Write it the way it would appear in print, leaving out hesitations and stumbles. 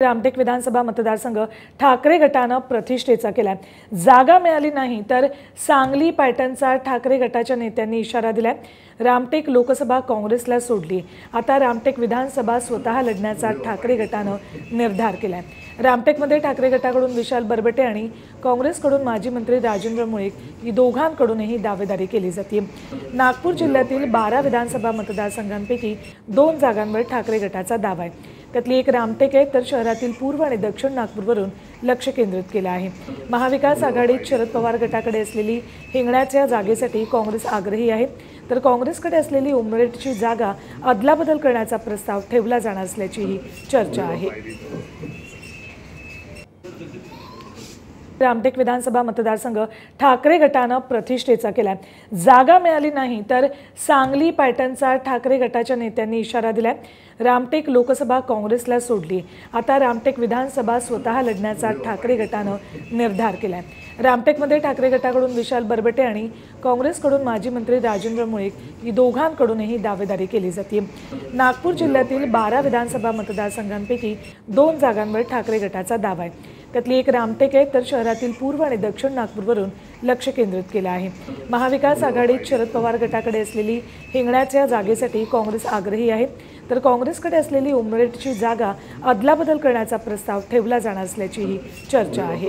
रामटेक विधानसभा मतदारसंघ ठाकरे गटानं प्रतिष्ठेचा केलाय। जागा मिळाली नाही तर सांगली पॅटर्नचा ठाकरे गटाच्या नेत्यांनी इशारा दिलाय। रामटेक लोकसभा काँग्रेसला सोडली, आता रामटेक विधानसभा स्वतः लढण्याचा ठाकरे गटानं निर्धार केलाय। रामटेकमध्ये ठाकरे गटाकडून विशाल बरबटे आणि काँग्रेसकडून माजी मंत्री राजेंद्र मुळीक या दोघांकडूनही दावेदारी केली जाते। नागपूर जिल्ह्यातील 12 विधानसभा मतदारसंघांपैकी 2 जागांवर ठाकरे गटाचा दावा आहे। त्यातली एक रामटेक आहे, तर शहरातील पूर्व आणि दक्षिण नागपूरवरून लक्ष केंद्रित केलं आहे। महाविकास आघाडीत शरद पवार गटाकडे असलेली हिंगण्याच्या जागेसाठी काँग्रेस आग्रही आहे, तर काँग्रेसकडे असलेली उमरेडची जागा अदलाबदल करण्याचा प्रस्ताव ठेवला जाणार असल्याचीही चर्चा आहे। रामटेक विधानसभा मतदारसंघ ठाकरे गटानं प्रतिष्ठेचा केलाय। जागा मिळाली नाही तर सांगली पॅटर्नचा ठाकरे गटाच्या नेत्यांनी इशारा दिलाय। रामटेक लोकसभा काँग्रेसला सोडली, आता रामटेक विधानसभा स्वतः लढण्याचा ठाकरे गटानं निर्धार केलाय। रामटेकमध्ये ठाकरे गटाकडून विशाल बरबटे आणि काँग्रेसकडून माजी मंत्री राजेंद्र मुळीक या दोघांकडूनही दावेदारी केली जाते। नागपूर जिल्ह्यातील 12 विधानसभा मतदारसंघांपैकी 2 जागांवर ठाकरे गटाचा दावा आहे। त्यातली एक रामटेक आहे, तर शहरातील पूर्व आणि दक्षिण नागपूरवरून लक्ष केंद्रित केलं आहे। महाविकास आघाडीत शरद पवार गटाकडे असलेली हिंगण्याच्या जागेसाठी काँग्रेस आग्रही आहे, तर काँग्रेसकडे असलेली उमरेडची जागा अदलाबदल करण्याचा प्रस्ताव ठेवला जाणार असल्याचीही चर्चा आहे।